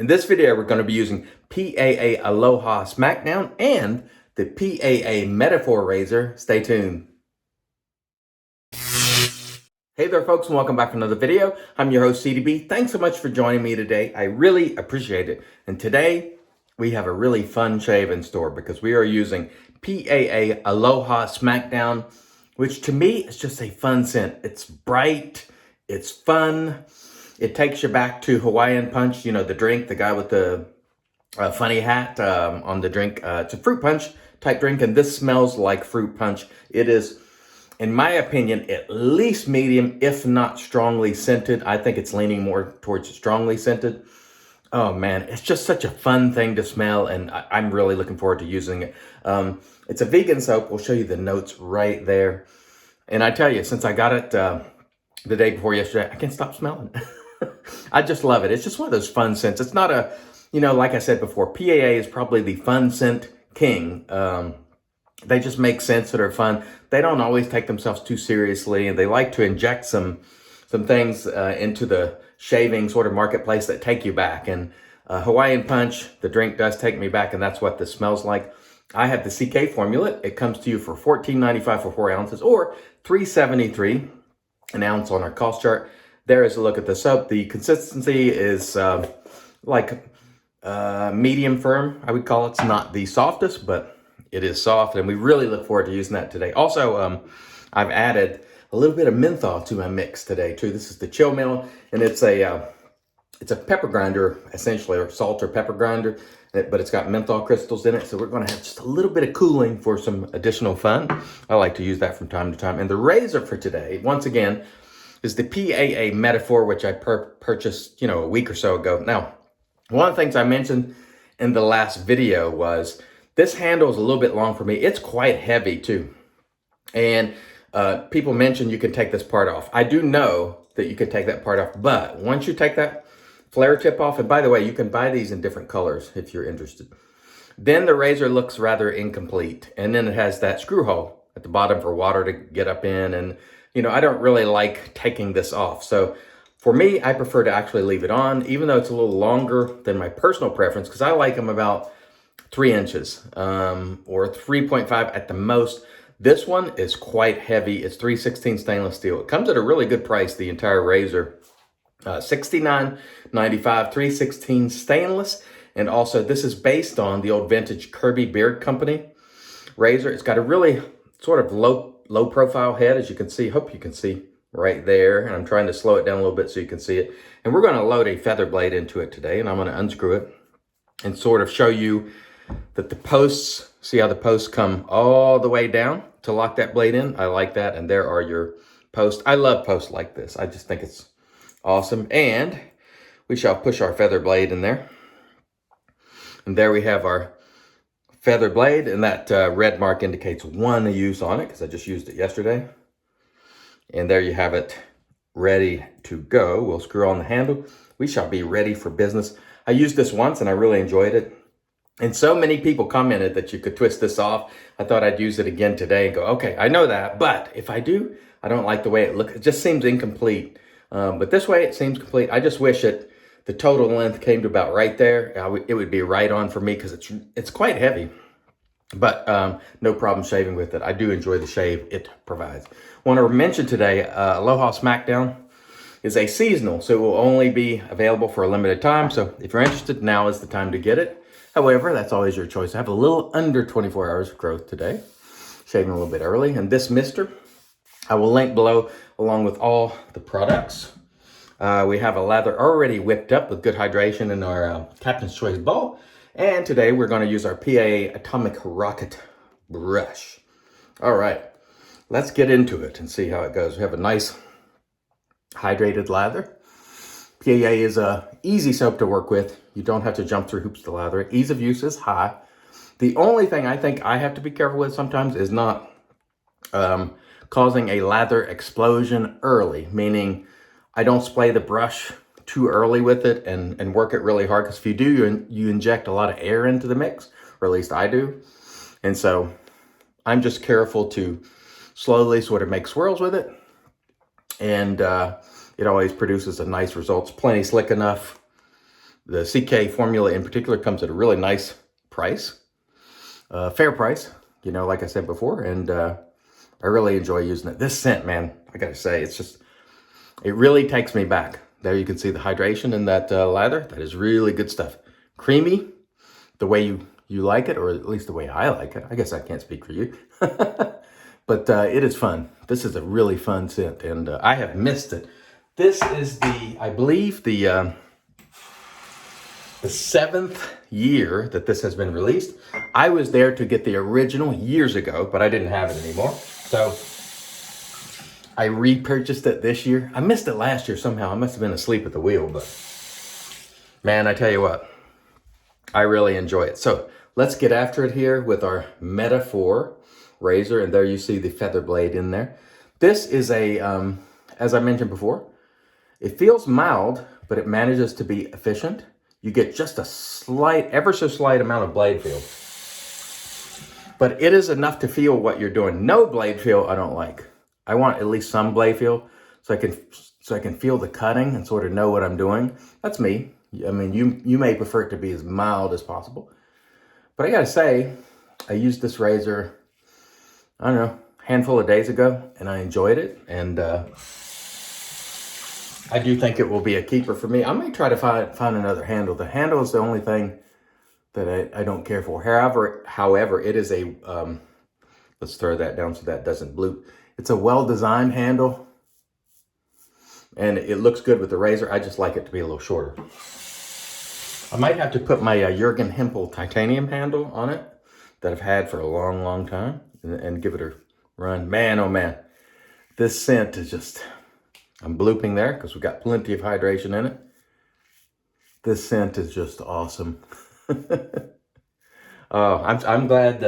In this video, we're going to be using PAA Aloha Smackdown and the PAA Meta-4 razor. Stay tuned. Hey there folks, and welcome back to another video. I'm your host CDB. Thanks so much for joining me today. I really appreciate it. And today we have a really fun shave in store because we are using PAA Aloha Smackdown, which to me is just a fun scent. It's bright, it's fun. It takes you back to Hawaiian Punch, you know, the drink, the guy with the funny hat on the drink. It's a fruit punch type drink, and this smells like fruit punch. It is, in my opinion, at least medium, if not strongly scented. I think it's leaning more towards strongly scented. Oh man, it's just such a fun thing to smell, and I'm really looking forward to using it. It's a vegan soap. We'll show you the notes right there. And I tell you, since I got it the day before yesterday, I can't stop smelling it. I just love it. It's just one of those fun scents. It's not a, you know, like I said before, PAA is probably the fun scent king. They just make scents that are fun. They don't always take themselves too seriously, and they like to inject some things into the shaving sort of marketplace that take you back. And Hawaiian Punch, the drink, does take me back, and that's what this smells like. I have the CK formula. It comes to you for $14.95 for 4 ounces, or $3.73 an ounce on our cost chart. There is a look at the soap. The consistency is like medium firm, I would call it. It's not the softest, but it is soft, and we really look forward to using that today. Also, I've added a little bit of menthol to my mix today too. This is the Chill Mill, and it's a pepper grinder essentially, or salt or pepper grinder, but it's got menthol crystals in it. So we're going to have just a little bit of cooling for some additional fun. I like to use that from time to time. And the razor for today, once again, is the PAA Meta-4, which I purchased, a week or so ago. Now, one of the things I mentioned in the last video was this handle is a little bit long for me. It's quite heavy too. And people mentioned you can take this part off. I do know that you can take that part off, but once you take that flare tip off, and by the way, you can buy these in different colors if you're interested, then the razor looks rather incomplete. And then it has that screw hole at the bottom for water to get up in, and I don't really like taking this off. So for me, I prefer to actually leave it on, even though it's a little longer than my personal preference, because I like them about 3 inches or 3.5 at the most. This one is quite heavy. It's 316 stainless steel. It comes at a really good price, the entire razor. $69.95, 316 stainless. And also, this is based on the old vintage Kirby Beard Company razor. It's got a really sort of low profile head, as you can see. Hope you can see right there. And I'm trying to slow it down a little bit so you can see it. And we're going to load a feather blade into it today, and I'm going to unscrew it and sort of show you that the posts, see how the posts come all the way down to lock that blade in? I like that. And there are your posts. I love posts like this. I just think it's awesome. And we shall push our feather blade in there. And there we have our feather blade, and that red mark indicates 1 use on it because I just used it yesterday. And there you have it, ready to go. We'll screw on the handle. We shall be ready for business. I used this once and I really enjoyed it. And so many people commented that you could twist this off. I thought I'd use it again today and go, okay, I know that, but if I do, I don't like the way it looks. It just seems incomplete. But this way it seems complete. I just wish the total length came to about right there. It would be right on for me because it's quite heavy. But no problem shaving with it. I do enjoy the shave it provides. Want to mention today, Aloha Smackdown is a seasonal, so it will only be available for a limited time. So if you're interested, now is the time to get it. However, that's always your choice. I have a little under 24 hours of growth today, shaving a little bit early. And this mister, I will link below along with all the products. We have a lather already whipped up with good hydration in our Captain's Choice bowl. And today we're going to use our PAA Atomic Rocket brush. All right, let's get into it and see how it goes. We have a nice hydrated lather. PAA is a easy soap to work with. You don't have to jump through hoops to lather it. Ease of use is high. The only thing I think I have to be careful with sometimes is not causing a lather explosion early, meaning I don't spray the brush too early with it and work it really hard, because if you do, you inject a lot of air into the mix, or at least I do. And so I'm just careful to slowly sort of make swirls with it, and it always produces a nice result. It's plenty slick enough The CK formula in particular comes at a really nice price, fair price, you know, like I said before, and I really enjoy using it. This scent, man, I gotta say, it really takes me back. There you can see the hydration in that lather. That is really good stuff. Creamy, the way you like it, or at least the way I like it. I guess I can't speak for you. But it is fun. This is a really fun scent, and I have missed it. This is I believe, the 7th year that this has been released. I was there to get the original years ago, but I didn't have it anymore. So I repurchased it this year. I missed it last year somehow. I must have been asleep at the wheel, but man, I tell you what, I really enjoy it. So let's get after it here with our Meta-4 razor, and there you see the feather blade in there. This is as I mentioned before, it feels mild, but it manages to be efficient. You get just a slight, ever so slight amount of blade feel. But it is enough to feel what you're doing. No blade feel I don't like. I want at least some blade feel so I can feel the cutting and sort of know what I'm doing. That's me. I mean, you may prefer it to be as mild as possible. But I gotta say, I used this razor, I don't know, a handful of days ago, and I enjoyed it. And I do think it will be a keeper for me. I may try to find another handle. The handle is the only thing that I don't care for. However, it is a, let's throw that down so that doesn't bloop. It's a well-designed handle, and it looks good with the razor. I just like it to be a little shorter. I might have to put my Jurgen Hempel titanium handle on it that I've had for a long, long time and give it a run. Man, oh man, this scent is just, I'm blooping there because we've got plenty of hydration in it. This scent is just awesome. Oh, I'm glad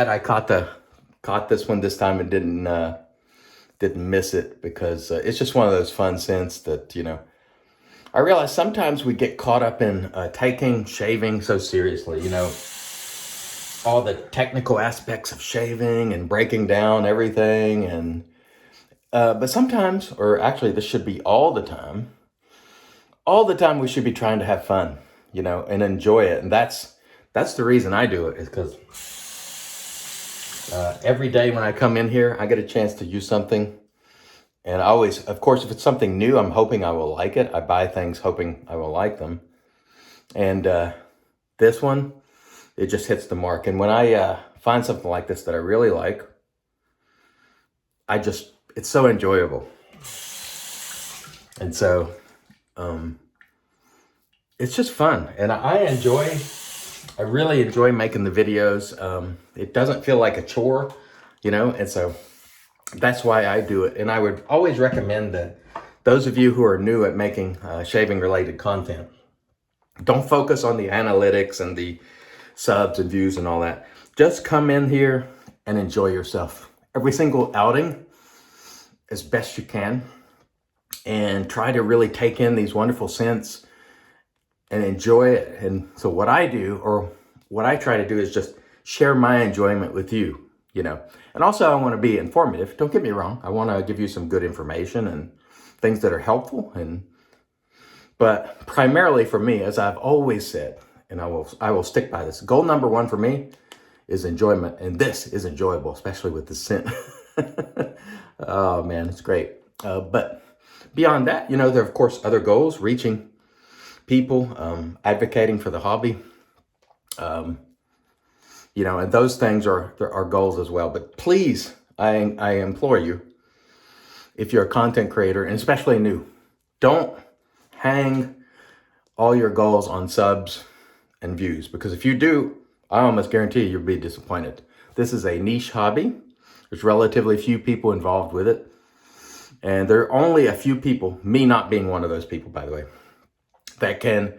I caught this one this time and didn't miss it, because it's just one of those fun scents that, you know, I realize sometimes we get caught up in taking shaving so seriously, you know, all the technical aspects of shaving and breaking down everything, and but sometimes, or actually this should be all the time we should be trying to have fun, you know, and enjoy it. And that's the reason I do it, is because every day when I come in here, I get a chance to use something. And I always, of course, if it's something new, I'm hoping I will like it. I buy things hoping I will like them. And this one, it just hits the mark. And when I find something like this that I really like, it's so enjoyable. And so it's just fun. And I really enjoy making the videos. It doesn't feel like a chore, you know, and so that's why I do it. And I would always recommend that those of you who are new at making shaving related content, don't focus on the analytics and the subs and views and all that. Just come in here and enjoy yourself. Every single outing as best you can, and try to really take in these wonderful scents and enjoy it. And so what I do, or what I try to do, is just share my enjoyment with you, you know. And also I want to be informative. Don't get me wrong. I want to give you some good information and things that are helpful. But primarily for me, as I've always said, and I will stick by this, goal number one for me is enjoyment. And this is enjoyable, especially with the scent. Oh man, it's great. But beyond that, you know, there are of course other goals: reaching people, advocating for the hobby, you know, and those things are goals as well. But please, I implore you, if you're a content creator, and especially new, don't hang all your goals on subs and views, because if you do, I almost guarantee you'll be disappointed. This is a niche hobby. There's relatively few people involved with it. And there are only a few people, me not being one of those people, by the way, that can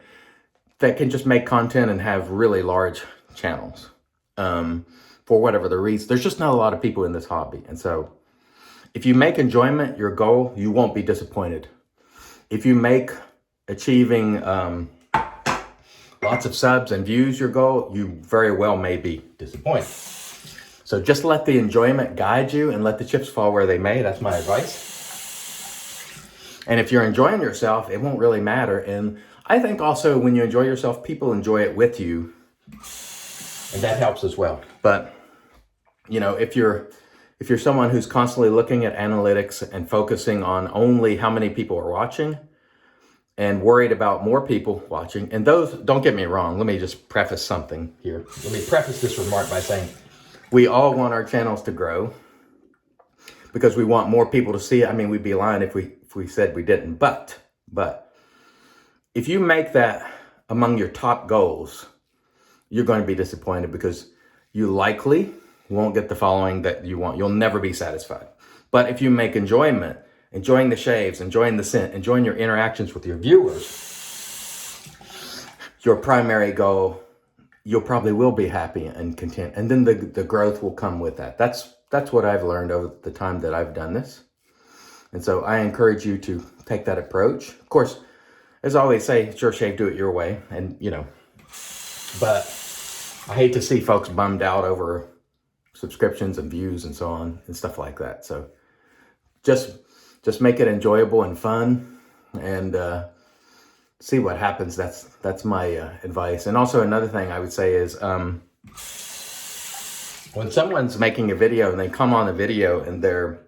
just make content and have really large channels. For whatever the reason, there's just not a lot of people in this hobby. And so if you make enjoyment your goal, you won't be disappointed. If you make achieving lots of subs and views your goal, you very well may be disappointed. So just let the enjoyment guide you and let the chips fall where they may. That's my advice. And if you're enjoying yourself, it won't really matter. And I think also when you enjoy yourself, people enjoy it with you. And that helps as well. But, you know, if you're someone who's constantly looking at analytics and focusing on only how many people are watching and worried about more people watching, and those, don't get me wrong, let me just preface something here. Let me preface this remark by saying we all want our channels to grow because we want more people to see it. I mean, we'd be lying if we said we didn't. But if you make that among your top goals, you're going to be disappointed because you likely won't get the following that you want. You'll never be satisfied. But if you make enjoying the shaves, enjoying the scent, enjoying your interactions with your viewers, your primary goal, you'll probably will be happy and content. And then the growth will come with that. That's what I've learned over the time that I've done this. And so I encourage you to take that approach. Of course, as I always say, it's your shave, do it your way. And, you know, but I hate to see folks bummed out over subscriptions and views and so on and stuff like that. So just make it enjoyable and fun and see what happens. That's my advice. And also another thing I would say is when someone's making a video and they come on a video and they're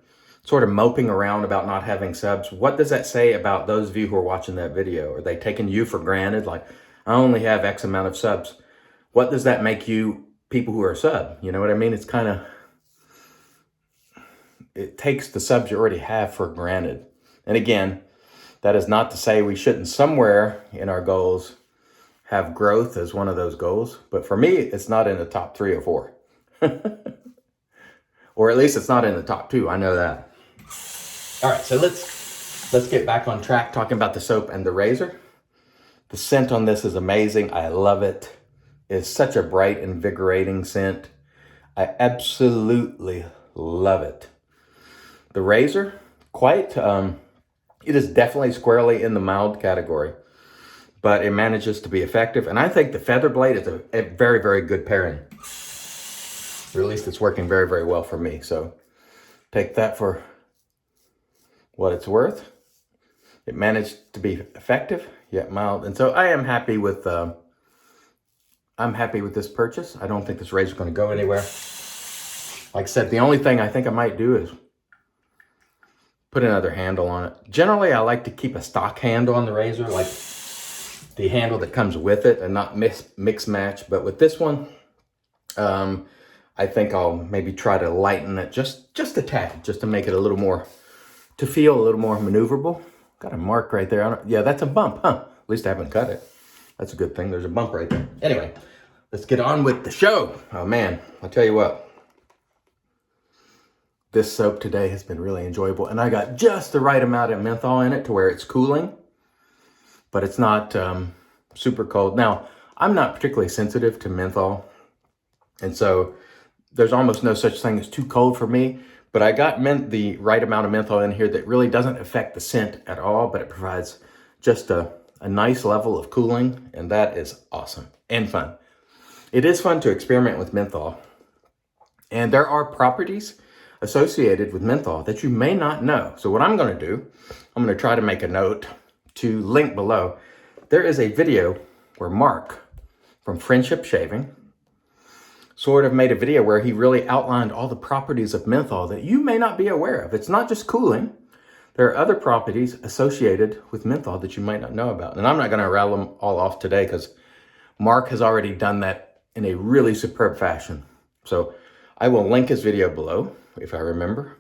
sort of moping around about not having subs, what does that say about those of you who are watching that video? Are they taking you for granted? Like, I only have X amount of subs. What does that make you people who are sub? You know what I mean? It's kind of, it takes the subs you already have for granted. And again, that is not to say we shouldn't somewhere in our goals have growth as one of those goals. But for me, it's not in the top 3 or 4. Or at least it's not in the top 2. I know that. All right, so let's get back on track talking about the soap and the razor. The scent on this is amazing. I love it. It's such a bright, invigorating scent. I absolutely love it. The razor, it is definitely squarely in the mild category, but it manages to be effective. And I think the feather blade is a very, very good pairing. Or at least it's working very, very well for me. So take that for what it's worth. It managed to be effective, yet mild. And so I am happy with this purchase. I don't think this razor is going to go anywhere. Like I said, the only thing I think I might do is put another handle on it. Generally, I like to keep a stock handle on the razor, like the handle that comes with it, and not mix match. But with this one, I think I'll maybe try to lighten it just a tad, just to make it a little more, to feel a little more maneuverable. Got a mark right there. Yeah, that's a bump, huh? At least I haven't cut it. That's a good thing. There's a bump right there. Anyway, let's get on with the show. Oh man, I'll tell you what. This soap today has been really enjoyable, and I got just the right amount of menthol in it to where it's cooling, but it's not super cold. Now, I'm not particularly sensitive to menthol, and so there's almost no such thing as too cold for me, but I got the right amount of menthol in here that really doesn't affect the scent at all, but it provides just a nice level of cooling, and that is awesome and fun. It is fun to experiment with menthol, and there are properties associated with menthol that you may not know. So what I'm going to do, I'm going to try to make a note to link below. There is a video where Mark from Friendship Shaving sort of made a video where he really outlined all the properties of menthol that you may not be aware of. It's not just cooling. There are other properties associated with menthol that you might not know about. And I'm not going to rattle them all off today because Mark has already done that in a really superb fashion. So I will link his video below, if I remember.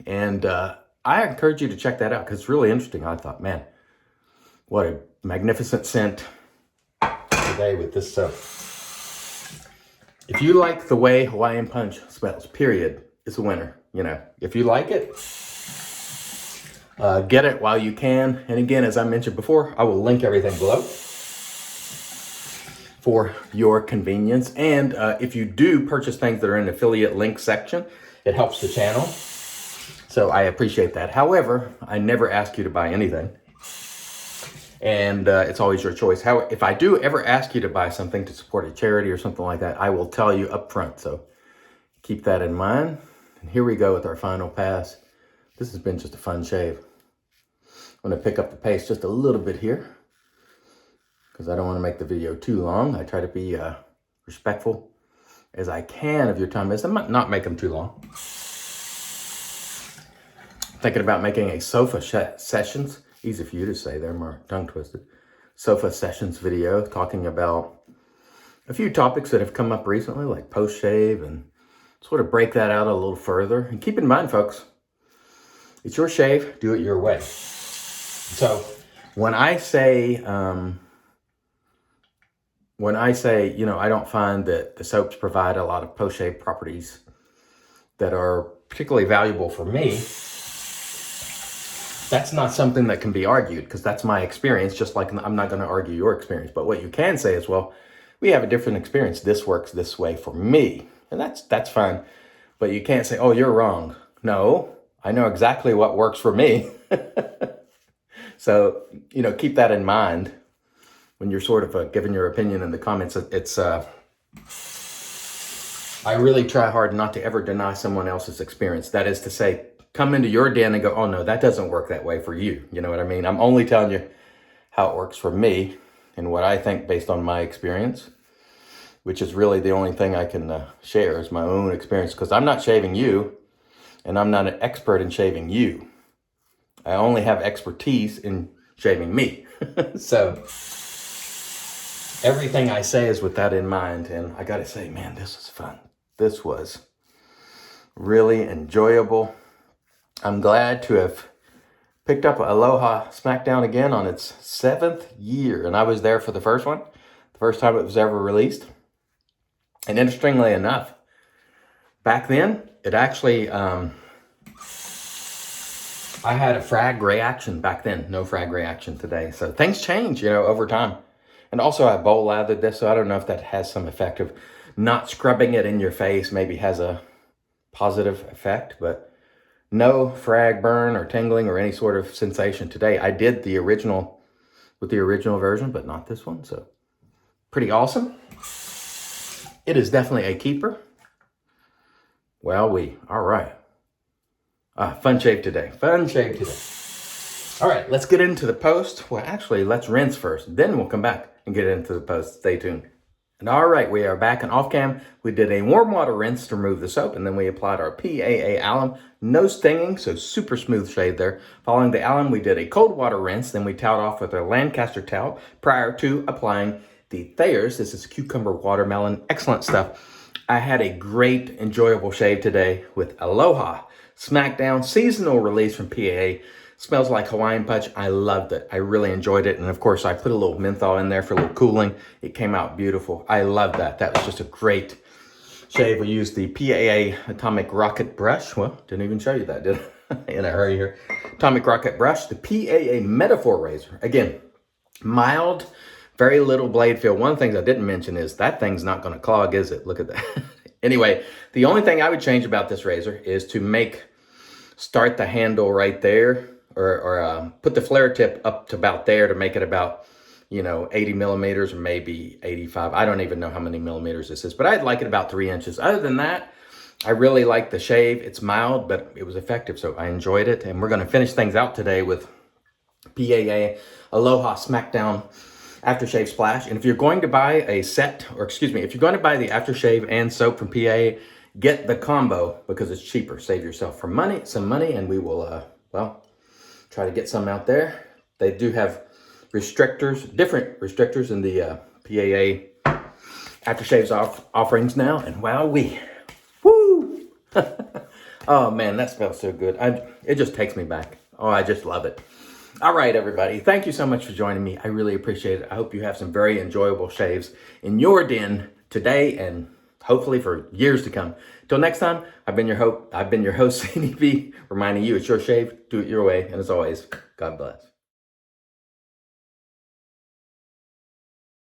And I encourage you to check that out because it's really interesting. I thought, man, what a magnificent scent today with this soap. If you like the way Hawaiian Punch smells, period, it's a winner. You know, if you like it, get it while you can. And again, as I mentioned before, I will link everything below for your convenience. And if you do purchase things that are in the affiliate link section, it helps the channel. So I appreciate that. However, I never ask you to buy anything. And it's always your choice. If I do ever ask you to buy something to support a charity or something like that, I will tell you up front. So keep that in mind. And here we go with our final pass. This has been just a fun shave. I'm going to pick up the pace just a little bit here because I don't want to make the video too long. I try to be respectful as I can of your time. I might not make them too long. Thinking about making a sofa sessions, easy for you to say there, more tongue twisted, sofa sessions video talking about a few topics that have come up recently, like post-shave, and sort of break that out a little further. And keep in mind, folks, it's your shave, do it your way. So when I say, you know, I don't find that the soaps provide a lot of post-shave properties that are particularly valuable for me, that's not something that can be argued because that's my experience, just like I'm not going to argue your experience. But what you can say is, well, we have a different experience. This works this way for me. And that's fine. But you can't say, oh, you're wrong. No, I know exactly what works for me. So, you know, keep that in mind when you're sort of giving your opinion in the comments. I really try hard not to ever deny someone else's experience. That is to say, come into your den and go, oh no, that doesn't work that way for you. You know what I mean? I'm only telling you how it works for me and what I think based on my experience, which is really the only thing I can share is my own experience, because I'm not shaving you and I'm not an expert in shaving you. I only have expertise in shaving me. So everything I say is with that in mind. And I got to say, man, this is fun. This was really enjoyable. I'm glad to have picked up Aloha Smackdown again on its 7th year. And I was there for the first one, the first time it was ever released. And interestingly enough, back then, it actually, I had a frag reaction back then, no frag reaction today. So things change, you know, over time. And also I bowl lathered this, so I don't know if that has some effect of not scrubbing it in your face, maybe has a positive effect, but no frag burn or tingling or any sort of sensation today. I did the original with the original version, but not this one. So pretty awesome. It is definitely a keeper. Well, all right. Fun shave today. Fun shave today. All right, let's get into the post. Well, actually, let's rinse first. Then we'll come back and get into the post. Stay tuned. And all right, we are back and off cam. We did a warm water rinse to remove the soap, and then we applied our PAA alum. No stinging, so super smooth shave there. Following the alum, we did a cold water rinse. Then we toweled off with our Lancaster towel prior to applying the Thayer's. This is cucumber watermelon. Excellent stuff. I had a great, enjoyable shave today with Aloha Smackdown seasonal release from PAA. Smells like Hawaiian Punch. I loved it. I really enjoyed it. And of course, I put a little menthol in there for a little cooling. It came out beautiful. I love that. That was just a great shave. We used the PAA Atomic Rocket Brush. Well, didn't even show you that, did I? In a hurry here. Atomic Rocket Brush, the PAA Meta-4 razor. Again, mild, very little blade feel. One of the things I didn't mention is that thing's not going to clog, is it? Look at that. Anyway, the only thing I would change about this razor is to start the handle right there, or put the flare tip up to about there to make it about, 80 millimeters or maybe 85. I don't even know how many millimeters this is, but I'd like it about 3 inches. Other than that, I really like the shave. It's mild, but it was effective, so I enjoyed it. And we're going to finish things out today with PAA Aloha Smackdown Aftershave Splash. And if you're going to buy if you're going to buy the aftershave and soap from PAA, get the combo because it's cheaper. Save yourself some money, and we will, try to get some out there. They do have different restrictors in the PAA aftershaves offerings now. And woo! Oh man, that smells so good. It just takes me back. Oh, I just love it. All right, everybody. Thank you so much for joining me. I really appreciate it. I hope you have some very enjoyable shaves in your den today and hopefully for years to come. Till next time, I've been your host, CDB, reminding you it's your shave, do it your way, and as always, God bless.